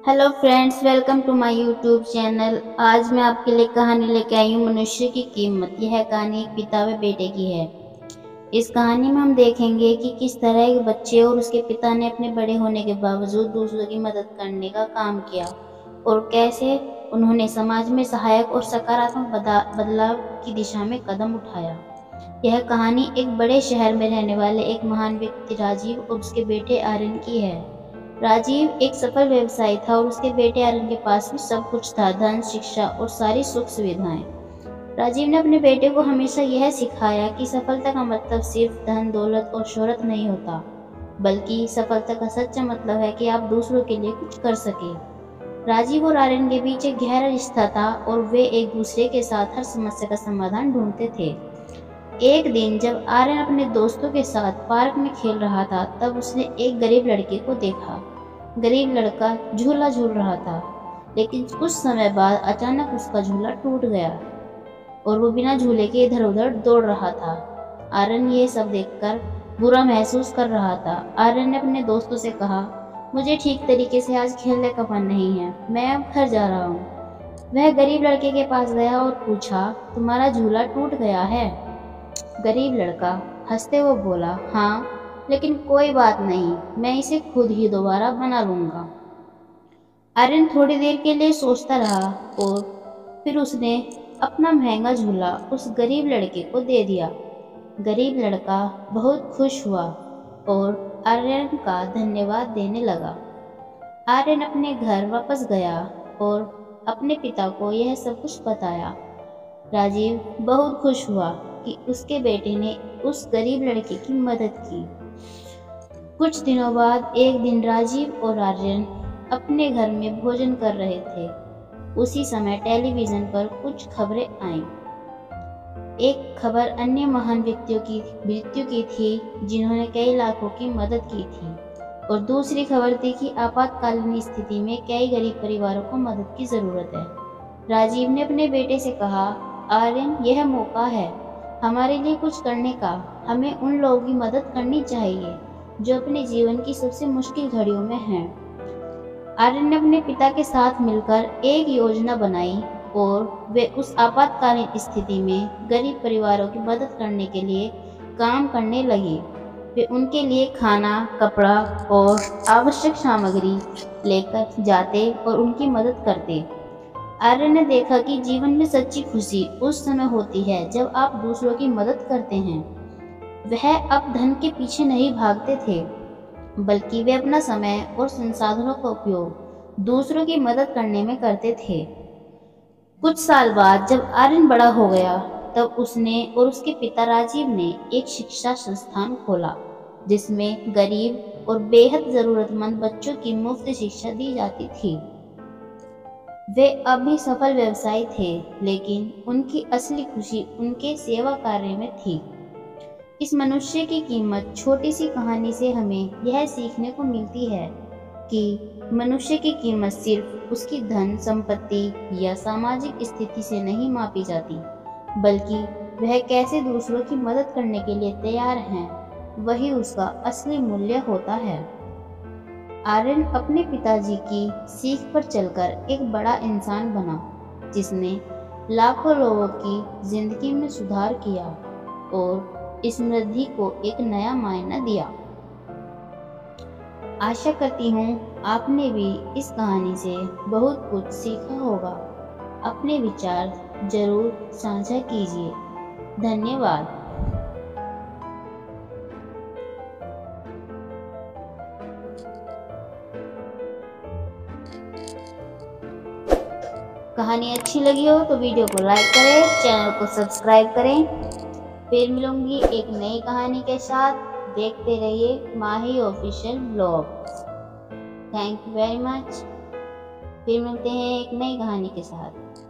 Hello friends, welcome to my YouTube channel. आज मैं आपके लिए कहानी लेके आई हूँ, मनुष्य की कीमत। यह कहानी एक पिता व बेटे की है। इस कहानी में हम देखेंगे कि किस तरह एक बच्चे और उसके पिता ने अपने बड़े होने के बावजूद दूसरों की मदद करने का काम किया और कैसे उन्होंने समाज में सहायक और सकारात्मक बदलाव की दिशा में कदम उठाया। यह कहानी एक बड़े शहर में रहने वाले एक महान व्यक्ति राजीव और उसके बेटे आर्यन की है। राजीव एक सफल व्यवसायी था और उसके बेटे आर्यन के पास भी सब कुछ था, धन, शिक्षा और सारी सुख सुविधाएं। राजीव ने अपने बेटे को हमेशा यह सिखाया कि सफलता का मतलब सिर्फ धन, दौलत और शोहरत नहीं होता, बल्कि सफलता का सच्चा मतलब है कि आप दूसरों के लिए कुछ कर सके। राजीव और आर्यन के बीच एक गहरा रिश्ता था और वे एक दूसरे के साथ हर समस्या का समाधान ढूंढते थे। एक दिन जब आर्यन अपने दोस्तों के साथ पार्क में खेल रहा था, तब उसने एक गरीब लड़के को देखा। गरीब लड़का झूला झूल रहा था, लेकिन कुछ समय बाद अचानक उसका झूला टूट गया और वो बिना झूले के इधर उधर दौड़ रहा था। आर्यन ये सब देखकर बुरा महसूस कर रहा था। आर्यन ने अपने दोस्तों से कहा, मुझे ठीक तरीके से आज खेलने का मन नहीं है, मैं अब घर जा रहा हूँ। वह गरीब लड़के के पास गया और पूछा, तुम्हारा झूला टूट गया है? गरीब लड़का हंसते हुए बोला, हाँ, लेकिन कोई बात नहीं, मैं इसे खुद ही दोबारा बना लूंगा। आर्यन थोड़ी देर के लिए सोचता रहा और फिर उसने अपना महंगा झूला उस गरीब लड़के को दे दिया। गरीब लड़का बहुत खुश हुआ और आर्यन का धन्यवाद देने लगा। आर्यन अपने घर वापस गया और अपने पिता को यह सब कुछ बताया। राजीव बहुत खुश हुआ कि उसके बेटे ने उस गरीब लड़के की मदद की। कुछ दिनों बाद एक दिन राजीव और आर्यन अपने घर में भोजन कर रहे थे। उसी समय टेलीविजन पर कुछ खबरें आईं। एक खबर अन्य महान व्यक्तियों की मृत्यु की थी, जिन्होंने कई लाखों की मदद की थी, और दूसरी खबर थी कि आपातकालीन स्थिति में कई गरीब परिवारों को मदद की जरूरत है। राजीव ने अपने बेटे से कहा, आर्यन, यह मौका है हमारे लिए कुछ करने का। हमें उन लोगों की मदद करनी चाहिए जो अपने जीवन की सबसे मुश्किल घड़ियों में हैं। आर्यन ने अपने पिता के साथ मिलकर एक योजना बनाई और वे उस आपातकालीन स्थिति में गरीब परिवारों की मदद करने के लिए काम करने लगे। वे उनके लिए खाना, कपड़ा और आवश्यक सामग्री लेकर जाते और उनकी मदद करते। आर्यन ने देखा कि जीवन में सच्ची खुशी उस समय होती है जब आप दूसरों की मदद करते हैं। वह अब धन के पीछे नहीं भागते थे, बल्कि वे अपना समय और संसाधनों का उपयोग दूसरों की मदद करने में करते थे। कुछ साल बाद जब आर्यन बड़ा हो गया, तब उसने और उसके पिता राजीव ने एक शिक्षा संस्थान खोला, जिसमें गरीब और बेहद जरूरतमंद बच्चों की मुफ्त शिक्षा दी जाती थी। वे अब भी सफल व्यवसायी थे, लेकिन उनकी असली खुशी उनके सेवा कार्य में थी। इस मनुष्य की कीमत छोटी सी कहानी से हमें यह सीखने को मिलती है कि मनुष्य की कीमत सिर्फ उसकी धन संपत्ति या सामाजिक स्थिति से नहीं मापी जाती, बल्कि वह कैसे दूसरों की मदद करने के लिए तैयार हैं, वही उसका असली मूल्य होता है। आर्यन अपने पिताजी की सीख पर चलकर एक बड़ा इंसान बना, जिसने लाखों लोगों की जिंदगी में सुधार किया और समृद्धि को एक नया मायना दिया। आशा करती हूँ आपने भी इस कहानी से बहुत कुछ सीखा होगा। अपने विचार जरूर साझा कीजिए। धन्यवाद। कहानी अच्छी लगी हो तो वीडियो को लाइक करें, चैनल को सब्सक्राइब करें। फिर मिलूंगी एक नई कहानी के साथ। देखते रहिए Mahi official blogs. Thank you very much. फिर मिलते हैं एक नई कहानी के साथ।